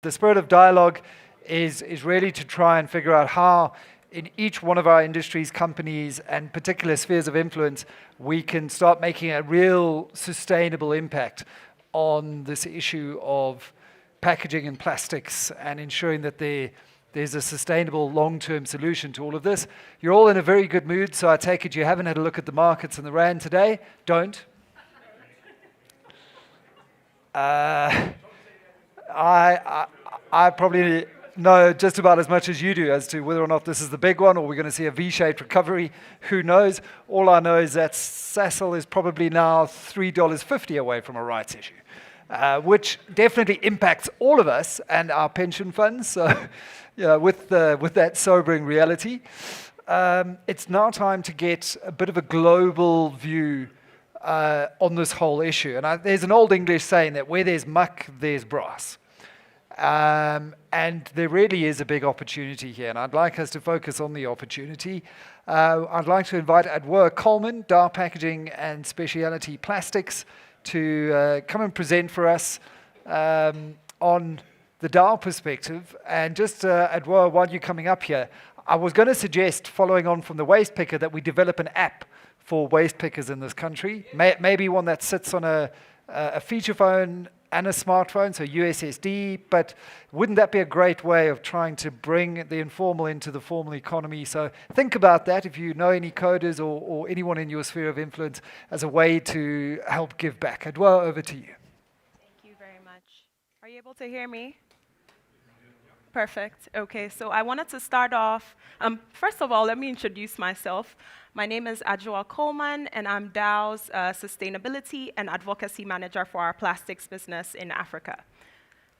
The spirit of dialogue is really to try and figure out how in each one of our industries, companies, and particular spheres of influence, we can start making a real sustainable impact on this issue of packaging and plastics and ensuring that there's a sustainable long-term solution to all of this. You're all in a very good mood, so I take it you haven't had a look at the markets and the rand today. Don't. I probably know just about as much as you do as to whether or not this is the big one or we're going to see a V-shaped recovery. Who knows? All I know is that Sasol is probably now $3.50 away from a rights issue, which definitely impacts all of us and our pension funds. So, with that sobering reality, it's now time to get a bit of a global view on this whole issue. And there's an old English saying that where there's muck, there's brass. And there really is a big opportunity here, and I'd like us to focus on the opportunity. I'd like to invite Adwoa Coleman, DOW Packaging and Specialty Plastics, to come and present for us on the DOW perspective. And just, Adwoa, while you're coming up here, I was going to suggest, following on from the waste picker, that we develop an app for waste pickers in this country, maybe one that sits on a feature phone and a smartphone, so USSD, but wouldn't that be a great way of trying to bring the informal into the formal economy? So think about that if you know any coders or anyone in your sphere of influence as a way to help give back. Adwoa, over to you. Thank you very much. Are you able to hear me? Perfect. Okay, so I wanted to start off, first of all, let me introduce myself. My name is Adwoa Coleman, and I'm DOW's Sustainability and Advocacy Manager for our plastics business in Africa.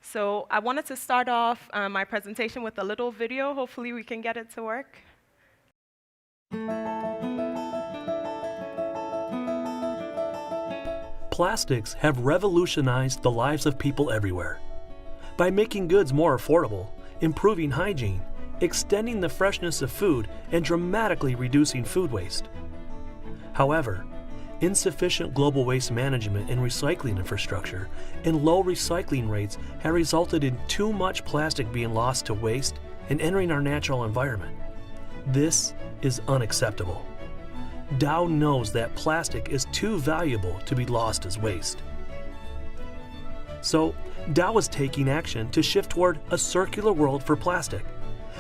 So I wanted to start off my presentation with a little video. Hopefully we can get it to work. Plastics have revolutionized the lives of people everywhere. By making goods more affordable, improving hygiene, extending the freshness of food, and dramatically reducing food waste. However, insufficient global waste management and recycling infrastructure and low recycling rates have resulted in too much plastic being lost to waste and entering our natural environment. This is unacceptable. DOW knows that plastic is too valuable to be lost as waste. So, DOW is taking action to shift toward a circular world for plastic,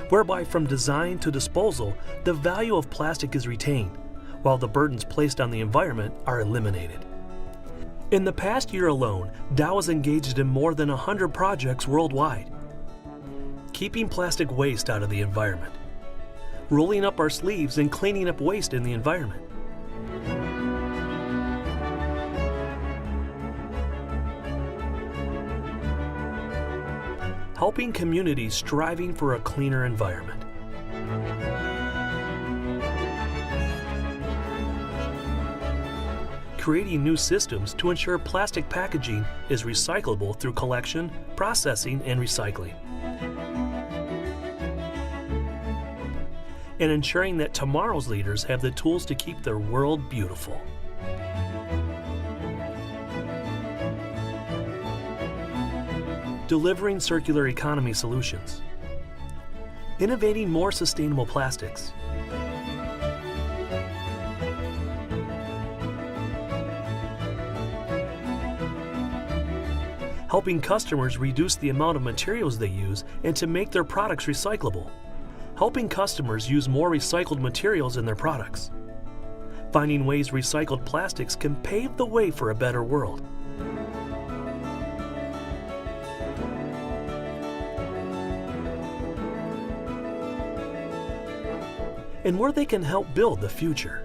whereby from design to disposal, the value of plastic is retained, while the burdens placed on the environment are eliminated. In the past year alone, DOW is engaged in more than 100 projects worldwide, keeping plastic waste out of the environment, rolling up our sleeves and cleaning up waste in the environment, helping communities striving for a cleaner environment. Creating new systems to ensure plastic packaging is recyclable through collection, processing, and recycling. And ensuring that tomorrow's leaders have the tools to keep their world beautiful. Delivering circular economy solutions, innovating more sustainable plastics, helping customers reduce the amount of materials they use and to make their products recyclable, helping customers use more recycled materials in their products, finding ways recycled plastics can pave the way for a better world. And where they can help build the future.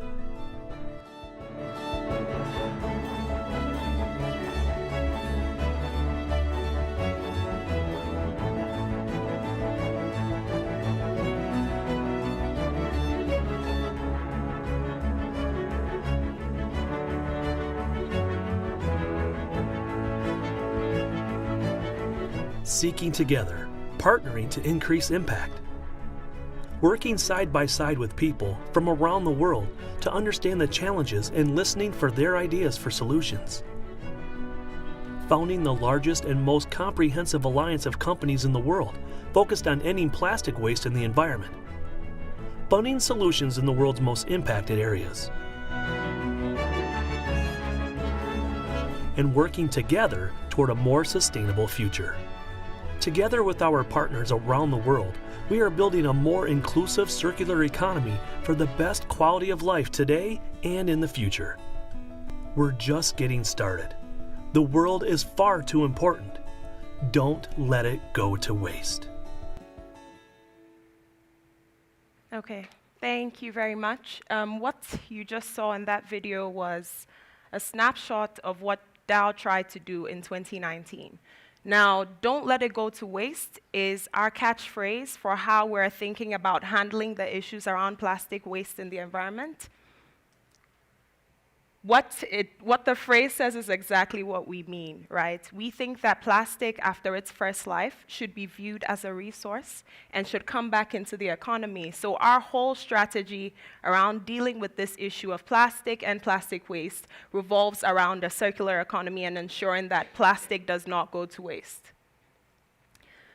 Seeking together, partnering to increase impact. Working side by side with people from around the world to understand the challenges and listening for their ideas for solutions. founding the largest and most comprehensive alliance of companies in the world focused on ending plastic waste in the environment, funding solutions in the world's most impacted areas, and working together toward a more sustainable future. Together with our partners around the world, we are building a more inclusive circular economy for the best quality of life today and in the future. We're just getting started. The world is far too important. Don't let it go to waste. Okay, thank you very much. What you just saw in that video was a snapshot of what DOW tried to do in 2019. Now, don't let it go to waste is our catchphrase for how we're thinking about handling the issues around plastic waste in the environment. What the phrase says is exactly what we mean, right? We think that plastic, after its first life, should be viewed as a resource and should come back into the economy. So our whole strategy around dealing with this issue of plastic and plastic waste revolves around a circular economy and ensuring that plastic does not go to waste.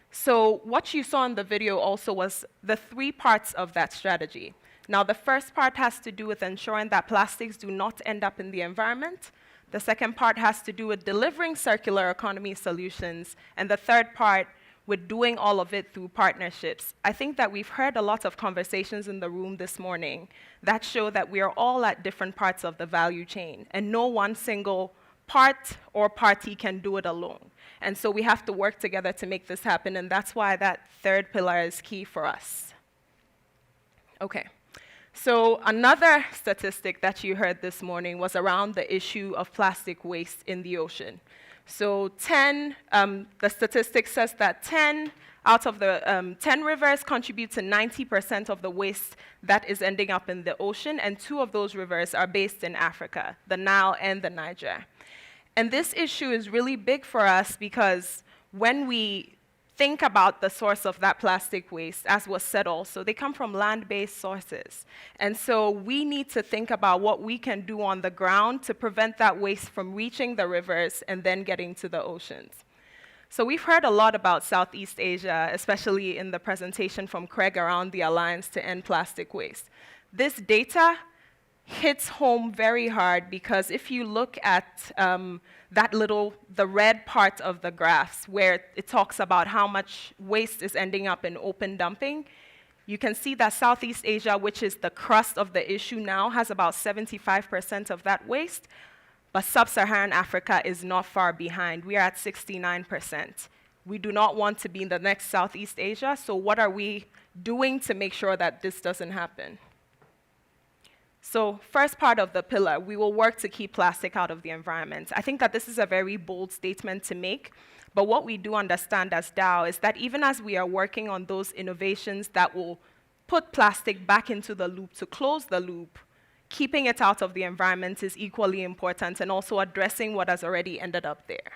So what you saw in the video also was the 3 parts of that strategy. Now, the first part has to do with ensuring that plastics do not end up in the environment. The second part has to do with delivering circular economy solutions. And the third part with doing all of it through partnerships. I think that we've heard a lot of conversations in the room this morning that show that we are all at different parts of the value chain, and no one single part or party can do it alone. And so we have to work together to make this happen, and that's why that third pillar is key for us. Okay. So another statistic that you heard this morning was around the issue of plastic waste in the ocean. So the statistic says that 10 out of the 10 rivers contribute to 90% of the waste that is ending up in the ocean, and 2 of those rivers are based in Africa, the Nile and the Niger. And this issue is really big for us because when we think about the source of that plastic waste, as was said also, they come from land-based sources. And so we need to think about what we can do on the ground to prevent that waste from reaching the rivers and then getting to the oceans. So we've heard a lot about Southeast Asia, especially in the presentation from Craig around the Alliance to End Plastic Waste. This data hits home very hard because if you look at the red part of the graphs where it talks about how much waste is ending up in open dumping, you can see that Southeast Asia, which is the crust of the issue now, has about 75% of that waste, but Sub-Saharan Africa is not far behind. We are at 69%. We do not want to be in the next Southeast Asia, so what are we doing to make sure that this doesn't happen? So first part of the pillar, we will work to keep plastic out of the environment. I think that this is a very bold statement to make, but what we do understand as DOW is that even as we are working on those innovations that will put plastic back into the loop to close the loop, keeping it out of the environment is equally important, and also addressing what has already ended up there.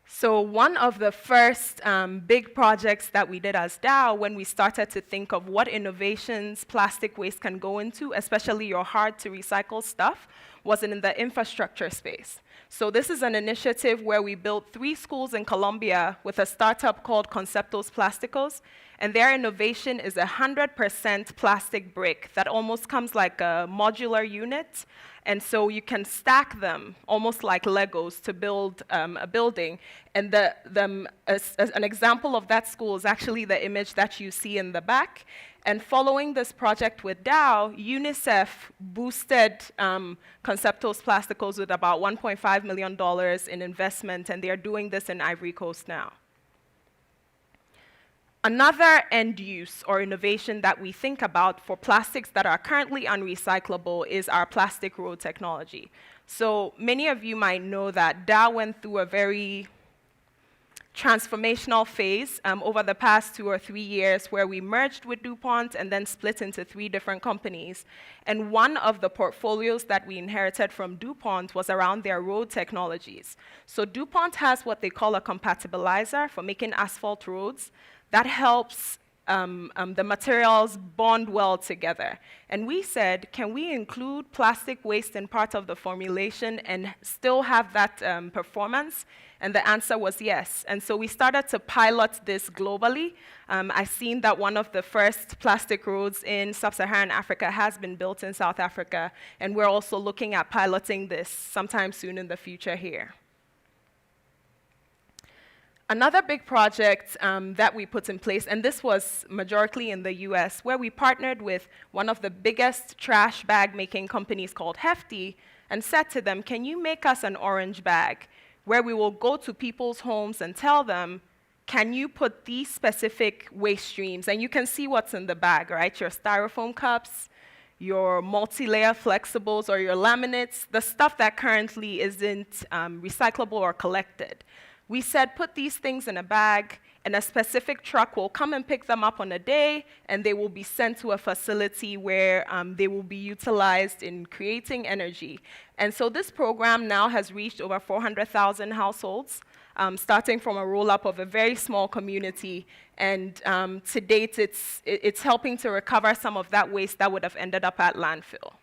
So one of the first big projects that we did as DOW when we started to think of what innovations plastic waste can go into, especially your hard-to-recycle stuff, was in the infrastructure space. So this is an initiative where we built 3 schools in Colombia with a startup called Conceptos Plásticos, and their innovation is 100% plastic brick that almost comes like a modular unit. And so you can stack them almost like Legos to build a building. And as an example of that school is actually the image that you see in the back. And following this project with DOW, UNICEF boosted Conceptos Plásticos with about $1.5 million in investment, and they're doing this in Ivory Coast now. Another end use or innovation that we think about for plastics that are currently unrecyclable is our plastic road technology. So many of you might know that DOW went through a very transformational phase over the past 2 or 3 years where we merged with DuPont and then split into 3 different companies. And one of the portfolios that we inherited from DuPont was around their road technologies. So DuPont has what they call a compatibilizer for making asphalt roads that helps the materials bond well together. And we said, can we include plastic waste in part of the formulation and still have that performance? And the answer was yes. And so we started to pilot this globally. I've seen that one of the first plastic roads in sub-Saharan Africa has been built in South Africa, and we're also looking at piloting this sometime soon in the future here. Another big project that we put in place, and this was majority in the US, where we partnered with one of the biggest trash bag making companies called Hefty and said to them, can you make us an orange bag where we will go to people's homes and tell them, can you put these specific waste streams, and you can see what's in the bag, right? Your styrofoam cups, your multi-layer flexibles, or your laminates, the stuff that currently isn't recyclable or collected. We said, put these things in a bag, and a specific truck will come and pick them up on a day, and they will be sent to a facility where they will be utilized in creating energy. And so this program now has reached over 400,000 households, starting from a roll-up of a very small community. And to date, it's helping to recover some of that waste that would have ended up at landfill.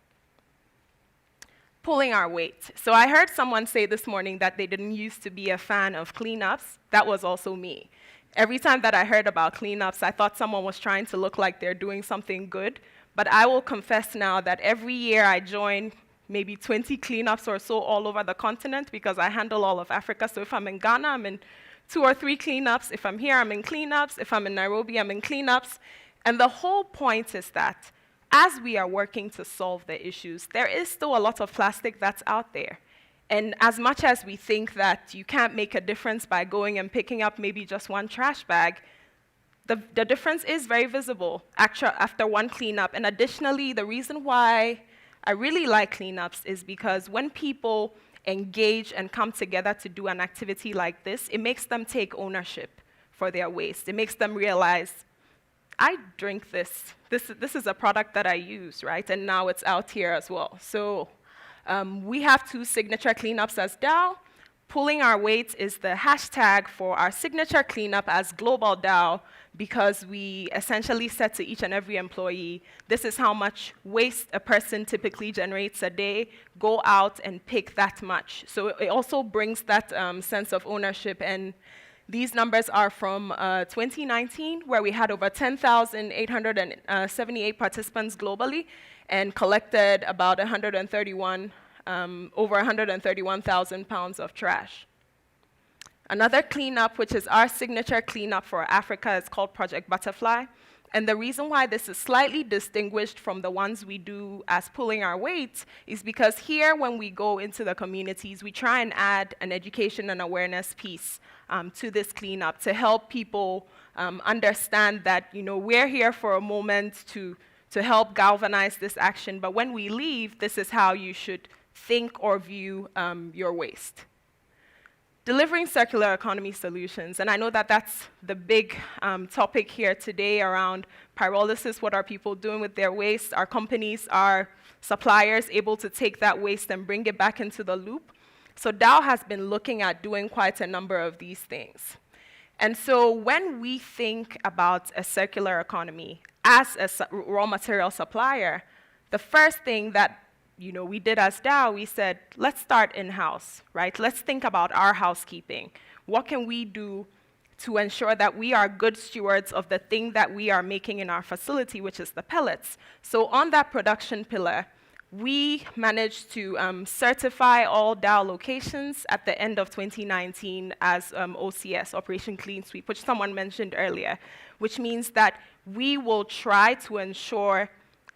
Pulling our weight. So I heard someone say this morning that they didn't used to be a fan of cleanups. That was also me. Every time that I heard about cleanups, I thought someone was trying to look like they're doing something good. But I will confess now that every year I join maybe 20 cleanups or so all over the continent, because I handle all of Africa. So if I'm in Ghana, I'm in 2 or 3 cleanups. If I'm here, I'm in cleanups. If I'm in Nairobi, I'm in cleanups. And the whole point is that as we are working to solve the issues, there is still a lot of plastic that's out there. And as much as we think that you can't make a difference by going and picking up maybe just one trash bag, the difference is very visible after one cleanup. And additionally, the reason why I really like cleanups is because when people engage and come together to do an activity like this, it makes them take ownership for their waste. It makes them realize, I drink this. This is a product that I use, right? And now it's out here as well. So we have 2 signature cleanups as DOW. Pulling our weight is the hashtag for our signature cleanup as global DOW, because we essentially said to each and every employee, this is how much waste a person typically generates a day. Go out and pick that much. So it also brings that sense of ownership. And these numbers are from 2019, where we had over 10,878 participants globally and collected about over 131,000 pounds of trash. Another cleanup, which is our signature cleanup for Africa, is called Project Butterfly. And the reason why this is slightly distinguished from the ones we do as pulling our weight is because here, when we go into the communities, we try and add an education and awareness piece to this cleanup to help people understand that, we're here for a moment to help galvanize this action, but when we leave, this is how you should think or view your waste. Delivering circular economy solutions, and I know that that's the big topic here today around pyrolysis. What are people doing with their waste? Are companies, are suppliers able to take that waste and bring it back into the loop? So DOW has been looking at doing quite a number of these things. And so when we think about a circular economy as a raw material supplier, the first thing that we did as DOW, we said, let's start in-house, right? Let's think about our housekeeping. What can we do to ensure that we are good stewards of the thing that we are making in our facility, which is the pellets? So on that production pillar, we managed to certify all DOW locations at the end of 2019 as OCS, Operation Clean Sweep, which someone mentioned earlier, which means that we will try to ensure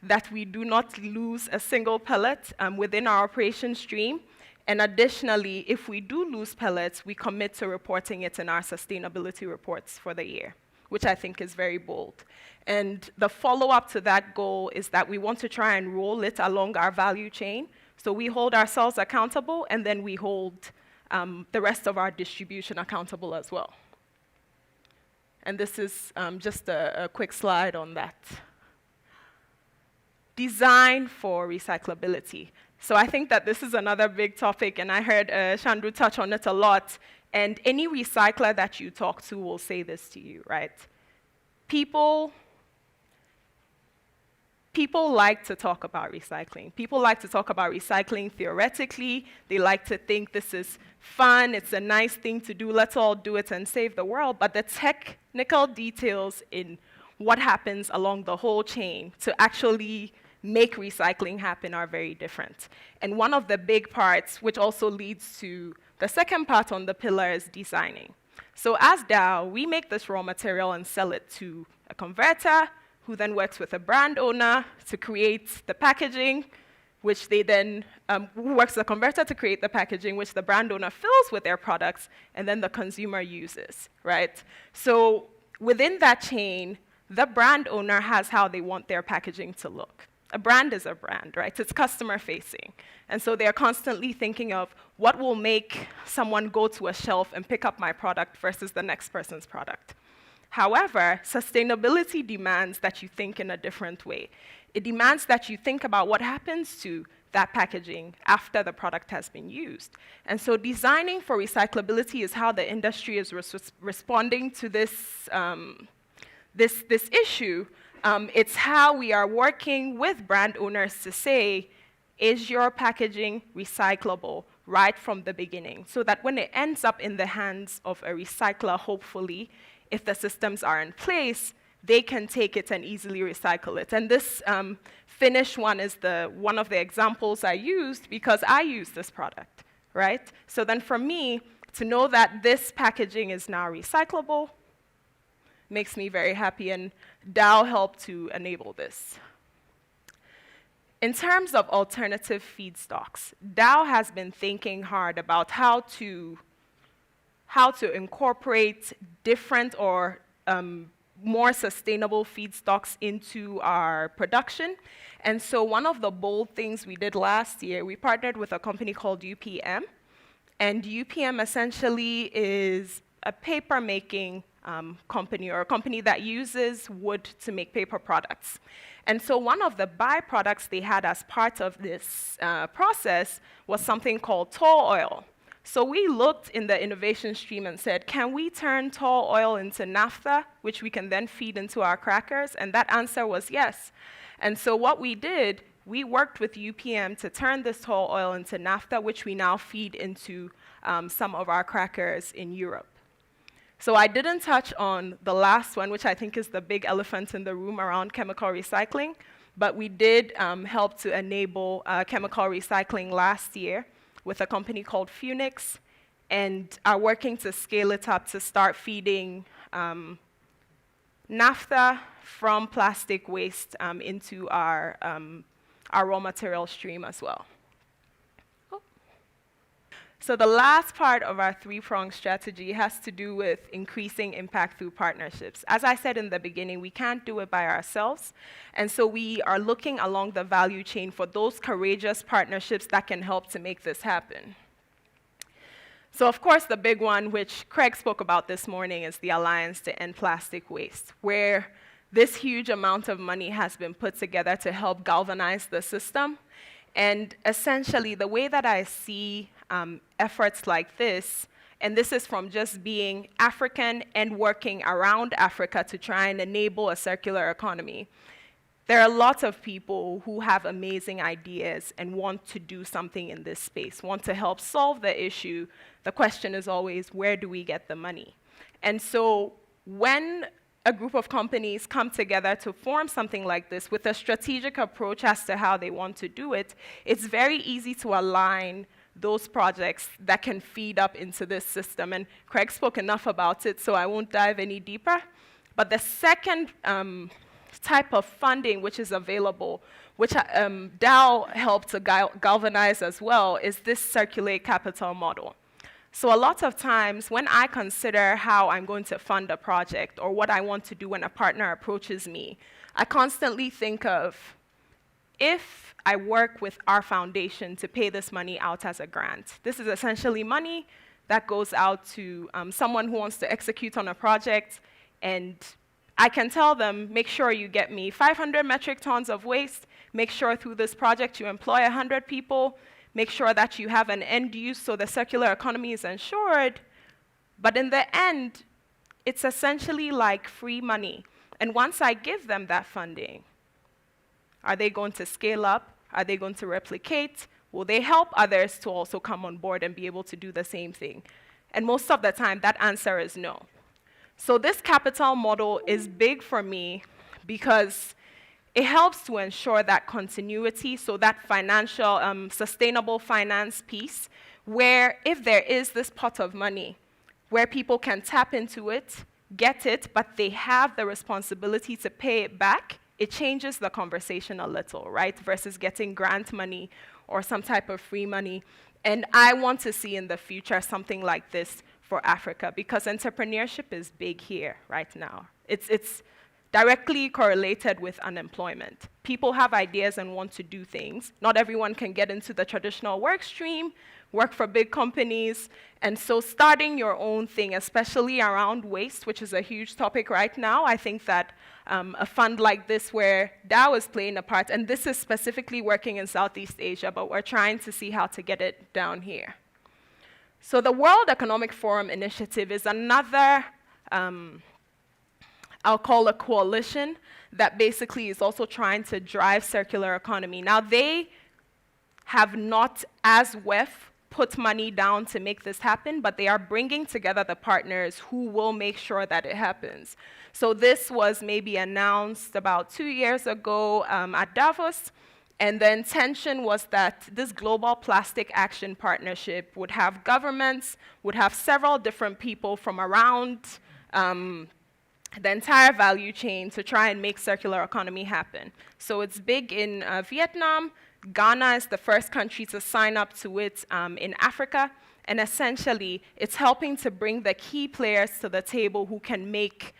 that we do not lose a single pellet within our operation stream. And additionally, if we do lose pellets, we commit to reporting it in our sustainability reports for the year, which I think is very bold. And the follow-up to that goal is that we want to try and roll it along our value chain. So we hold ourselves accountable, and then we hold the rest of our distribution accountable as well. And this is just a quick slide on that. Design for recyclability. So I think that this is another big topic, and I heard Chandru touch on it a lot. And any recycler that you talk to will say this to you, right? people like to talk about recycling. People like to talk about recycling theoretically. They like to think this is fun, it's a nice thing to do, let's all do it and save the world. But the technical details in what happens along the whole chain to actually make recycling happen are very different. And one of the big parts, which also leads to the second part on the pillar, is designing. So as DOW, we make this raw material and sell it to a converter, who then works with a brand owner to create the packaging, which they then, who works with a converter to create the packaging, which the brand owner fills with their products, and then the consumer uses, right? So within that chain, the brand owner has how they want their packaging to look. A brand is a brand, right? It's customer facing. And so they're constantly thinking of what will make someone go to a shelf and pick up my product versus the next person's product. However, sustainability demands that you think in a different way. It demands that you think about what happens to that packaging after the product has been used. And so designing for recyclability is how the industry is responding to this, this issue. It's how we are working with brand owners to say, is your packaging recyclable right from the beginning? So that when it ends up in the hands of a recycler, hopefully, if the systems are in place, they can take it and easily recycle it. And this finished one is one of the examples I used because I use this product, right? So then for me, to know that this packaging is now recyclable makes me very happy, and DOW helped to enable this. In terms of alternative feedstocks, DOW has been thinking hard about how to incorporate different or more sustainable feedstocks into our production. And so one of the bold things we did last year, we partnered with a company called UPM. And UPM essentially is a paper-making company, or a company that uses wood to make paper products. And so one of the byproducts they had as part of this process was something called tall oil. So we looked in the innovation stream and said, can we turn tall oil into naphtha, which we can then feed into our crackers? And that answer was yes. And so what we did, we worked with UPM to turn this tall oil into naphtha, which we now feed into some of our crackers in Europe. So I didn't touch on the last one, which I think is the big elephant in the room around chemical recycling, but we did help to enable chemical recycling last year with a company called Funix, and are working to scale it up to start feeding naphtha from plastic waste into our raw material stream as well. So the last part of our three-pronged strategy has to do with increasing impact through partnerships. As I said in the beginning, we can't do it by ourselves, and so we are looking along the value chain for those courageous partnerships that can help to make this happen. So of course, the big one, which Craig spoke about this morning, is the Alliance to End Plastic Waste, where this huge amount of money has been put together to help galvanize the system. And essentially, the way that I see efforts like this, and this is from just being African and working around Africa to try and enable a circular economy. There are lots of people who have amazing ideas and want to do something in this space, want to help solve the issue. The question is always, where do we get the money? And so when a group of companies come together to form something like this with a strategic approach as to how they want to do it, it's very easy to align those projects that can feed up into this system. And Craig spoke enough about it, so I won't dive any deeper. But the second type of funding which is available, which DOW helped to galvanize as well, is this circulate capital model. So a lot of times when I consider how I'm going to fund a project or what I want to do when a partner approaches me, I constantly think of, if I work with our foundation to pay this money out as a grant, this is essentially money that goes out to someone who wants to execute on a project, and I can tell them, make sure you get me 500 metric tons of waste, make sure through this project you employ 100 people, make sure that you have an end use so the circular economy is ensured. But in the end, it's essentially like free money. And once I give them that funding, are they going to scale up? Are they going to replicate? Will they help others to also come on board and be able to do the same thing? And most of the time, that answer is no. So this capital model is big for me because it helps to ensure that continuity, so that financial, sustainable finance piece, where if there is this pot of money, where people can tap into it, get it, but they have the responsibility to pay it back, it changes the conversation a little, right? Versus getting grant money or some type of free money. And I want to see in the future something like this for Africa, because entrepreneurship is big here right now. It's directly correlated with unemployment. People have ideas and want to do things. Not everyone can get into the traditional work stream, work for big companies, and so starting your own thing, especially around waste, which is a huge topic right now, I think that a fund like this where DOW is playing a part, and this is specifically working in Southeast Asia, but we're trying to see how to get it down here. So the World Economic Forum Initiative is another, I'll call a coalition that basically is also trying to drive circular economy. Now they have not as WEF put money down to make this happen, but they are bringing together the partners who will make sure that it happens. So this was maybe announced about 2 years ago at Davos, and the intention was that this global plastic action partnership would have governments, would have several different people from around the entire value chain to try and make circular economy happen. So it's big in Vietnam. Ghana is the first country to sign up to it in Africa. And essentially, it's helping to bring the key players to the table who can make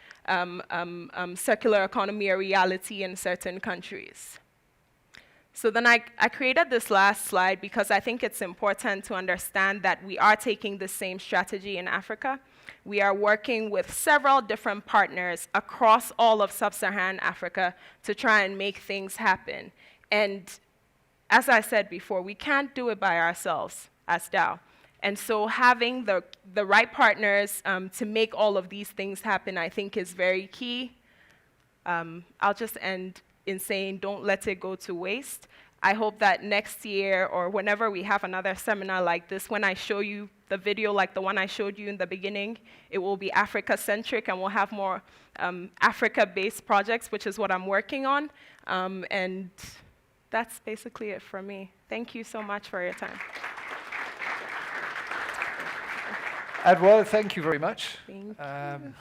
circular economy a reality in certain countries. So then I created this last slide because I think it's important to understand that we are taking the same strategy in Africa. We are working with several different partners across all of sub-Saharan Africa to try and make things happen. And as I said before, we can't do it by ourselves as DOW. And so having the right partners to make all of these things happen, I think is very key. I'll just end in saying don't let it go to waste. I hope that next year or whenever we have another seminar like this, when I show you the video like the one I showed you in the beginning, it will be Africa-centric and we'll have more Africa-based projects, which is what I'm working on. And that's basically it for me. Thank you so much for your time. Adwoa, thank you very much. Thank you.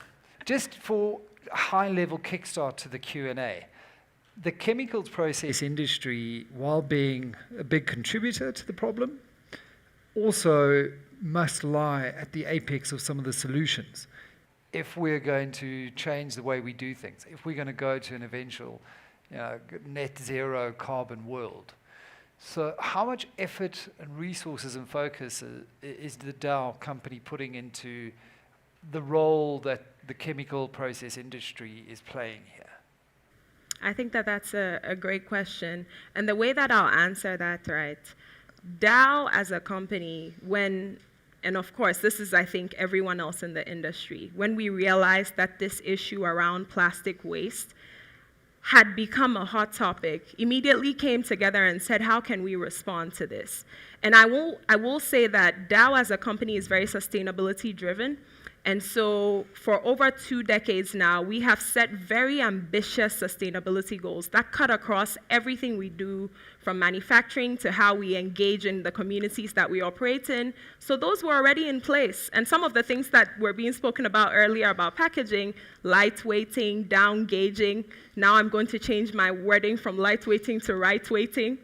Just for a high-level kickstart to the Q&A, the chemicals process industry, while being a big contributor to the problem, also must lie at the apex of some of the solutions. If we're going to change the way we do things, if we're going to go to an eventual net zero carbon world. So how much effort and resources and focus is the DOW company putting into the role that the chemical process industry is playing here? I think that that's a great question. And the way that I'll answer that, right, DOW as a company, and of course, this is, I think, everyone else in the industry, when we realized that this issue around plastic waste had become a hot topic, immediately came together and said, how can we respond to this? And I will say that DOW as a company is very sustainability driven. And so for over 2 decades now, we have set very ambitious sustainability goals that cut across everything we do, from manufacturing to how we engage in the communities that we operate in. So those were already in place. And some of the things that were being spoken about earlier about packaging, lightweighting, down gauging. Now I'm going to change my wording from lightweighting to right-weighting.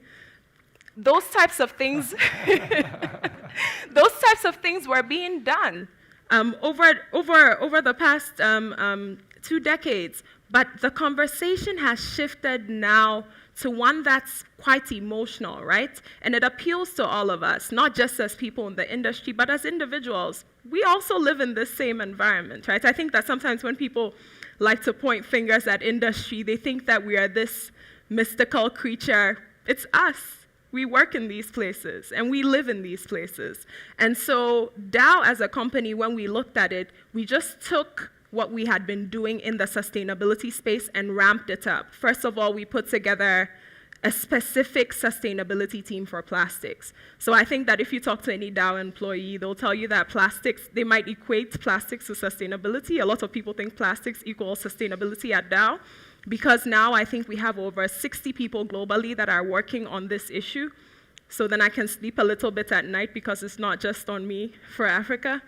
Those types of things, those types of things were being done. Over the past 2 decades, but the conversation has shifted now to one that's quite emotional, right? And it appeals to all of us, not just as people in the industry, but as individuals. We also live in this same environment, right? I think that sometimes when people like to point fingers at industry, they think that we are this mystical creature. It's us. We work in these places, and we live in these places. And so DOW as a company, when we looked at it, we just took what we had been doing in the sustainability space and ramped it up. First of all, we put together a specific sustainability team for plastics. So I think that if you talk to any DOW employee, they'll tell you that plastics, they might equate plastics to sustainability. A lot of people think plastics equals sustainability at DOW, because now I think we have over 60 people globally that are working on this issue. So then I can sleep a little bit at night because it's not just on me for Africa.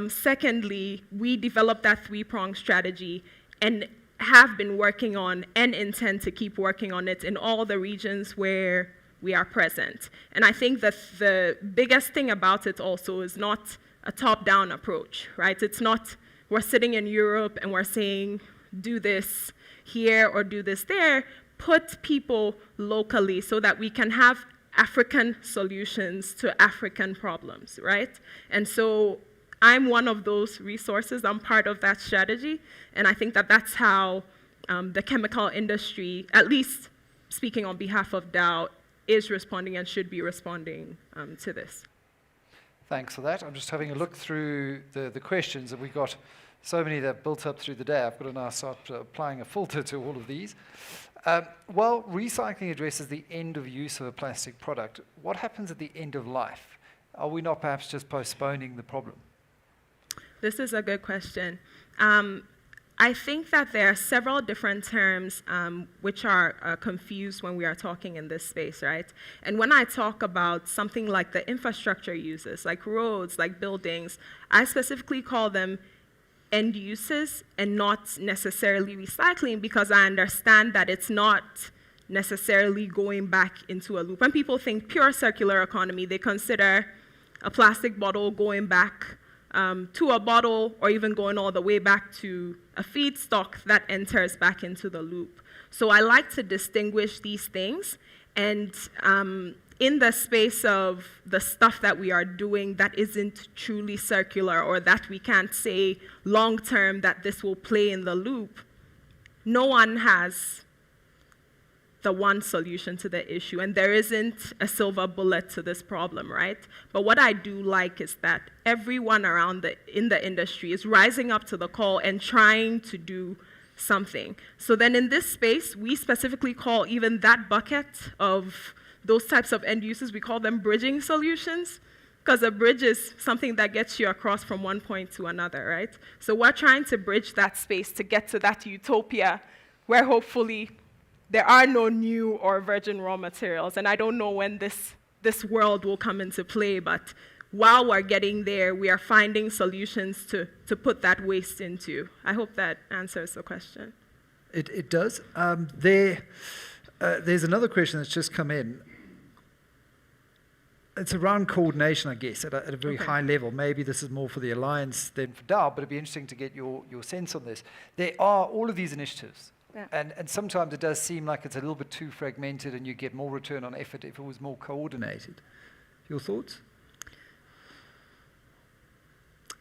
Secondly, we developed that three-pronged strategy and have been working on and intend to keep working on it in all the regions where we are present. And I think that the biggest thing about it also is not a top-down approach, right? It's not we're sitting in Europe and we're saying, do this here or do this there. Put people locally so that we can have African solutions to African problems, right? And so I'm one of those resources. I'm part of that strategy. And I think that that's how the chemical industry, at least speaking on behalf of DOW, is responding and should be responding to this. Thanks for that. I'm just having a look through the questions, and we've got so many that have built up through the day. I've got to now start applying a filter to all of these. While recycling addresses the end of use of a plastic product, what happens at the end of life? Are we not perhaps just postponing the problem? This is a good question. I think that there are several different terms which are confused when we are talking in this space, right? And when I talk about something like the infrastructure uses, like roads, like buildings, I specifically call them end uses and not necessarily recycling, because I understand that it's not necessarily going back into a loop. When people think pure circular economy, they consider a plastic bottle going back to a bottle, or even going all the way back to a feedstock that enters back into the loop. So I like to distinguish these things, and in the space of the stuff that we are doing that isn't truly circular, or that we can't say long-term that this will play in the loop, no one has the one solution to the issue, and there isn't a silver bullet to this problem, right? But what I do like is that everyone around in the industry is rising up to the call and trying to do something. So then in this space, we specifically call even that bucket of those types of end uses, we call them bridging solutions, because a bridge is something that gets you across from one point to another, right? So we're trying to bridge that space to get to that utopia where hopefully there are no new or virgin raw materials. And I don't know when this world will come into play, but while we're getting there, we are finding solutions to put that waste into. I hope that answers the question. It does. There's another question that's just come in. It's around coordination, I guess, at a very high level. Maybe this is more for the Alliance than for DOW, but it'd be interesting to get your sense on this. There are all of these initiatives. Yeah. And sometimes it does seem like it's a little bit too fragmented, and you get more return on effort if it was more coordinated. Your thoughts?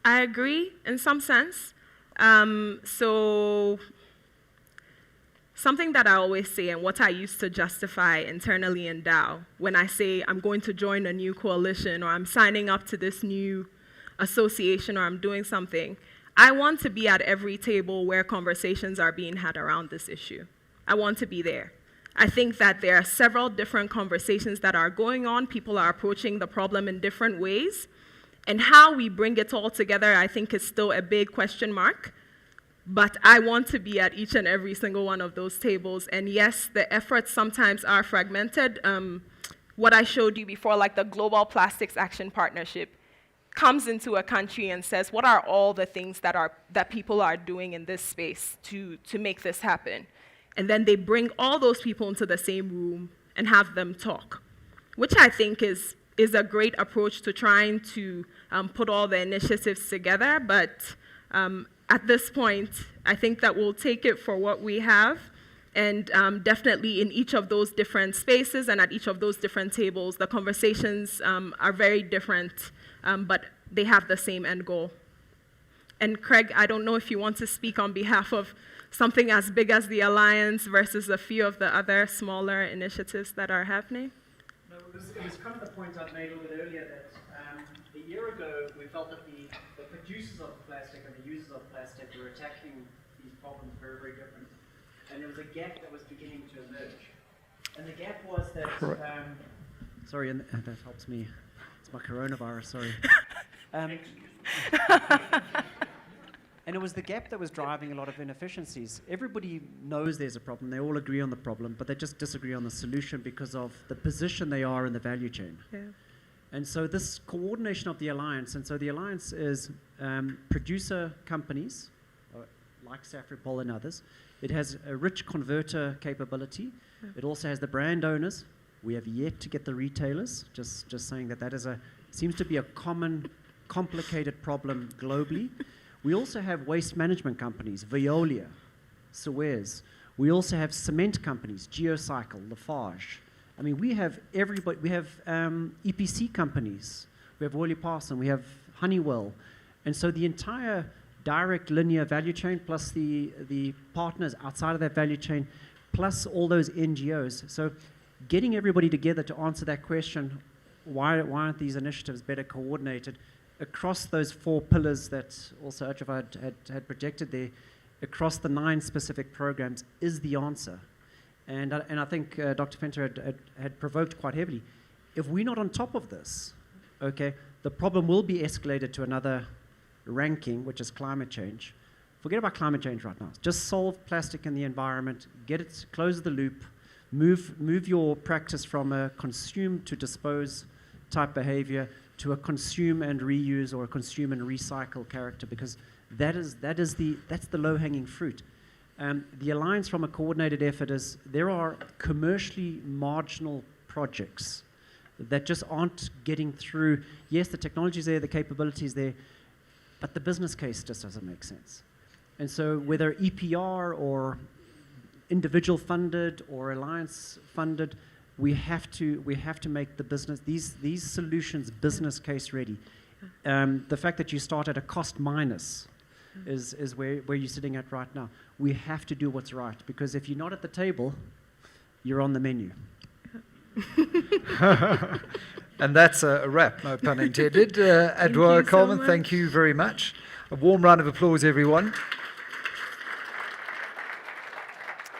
I agree in some sense. So something that I always say, and what I used to justify internally in DOW, when I say I'm going to join a new coalition, or I'm signing up to this new association, or I'm doing something, I want to be at every table where conversations are being had around this issue. I want to be there. I think that there are several different conversations that are going on. People are approaching the problem in different ways. And how we bring it all together, I think, is still a big question mark. But I want to be at each and every single one of those tables. And yes, the efforts sometimes are fragmented. What I showed you before, like the Global Plastics Action Partnership, comes into a country and says, what are all the things that people are doing in this space to make this happen? And then they bring all those people into the same room and have them talk, which I think is a great approach to trying to put all the initiatives together. But at this point, I think that we'll take it for what we have. And definitely in each of those different spaces and at each of those different tables, the conversations are very different, but they have the same end goal. And Craig, I don't know if you want to speak on behalf of something as big as the Alliance versus a few of the other smaller initiatives that are happening. No, it was kind of the point I'd made a little bit earlier, that the a year ago, we felt that the producers of plastic and the users of plastic were attacking these problems very, very differently. And there was a gap that was beginning to emerge. And the gap was that... sorry, and that helps me. It's my coronavirus, sorry. And it was the gap that was driving a lot of inefficiencies. Everybody knows there's a problem. They all agree on the problem, but they just disagree on the solution because of the position they are in the value chain. Yeah. And so this coordination of the alliance, and so the alliance is producer companies, like Safripol and others. It has a rich converter capability. It also has the brand owners. We have yet to get the retailers, just saying that seems to be a common, complicated problem globally. We also have waste management companies, Veolia, Suez. We also have cement companies, Geocycle, Lafarge. I mean, we have everybody. We have EPC companies. We have Worley Parson. We have Honeywell. And so the entire direct linear value chain plus the partners outside of that value chain plus all those NGOs. So getting everybody together to answer that question, why aren't these initiatives better coordinated across those 4 pillars that also Adwoa had projected there, across the 9 specific programs, is the answer. And I think Dr. Venter had provoked quite heavily. If we're not on top of this, okay, the problem will be escalated to another ranking, which is climate change. Forget about climate change right now. Just solve plastic in the environment, close the loop, move your practice from a consume to dispose type behavior to a consume and reuse or a consume and recycle character, because that's the low-hanging fruit. The alliance from a coordinated effort is there are commercially marginal projects that just aren't getting through. Yes, the technology is there, the capability is there, but the business case just doesn't make sense. And so whether EPR or individual funded or alliance funded, we have to make the business, these solutions business case ready. The fact that you start at a cost minus is where you're sitting at right now. We have to do what's right, because if you're not at the table, you're on the menu. And that's a wrap, no pun intended. Adwoa Coleman, thank you very much. A warm round of applause, everyone.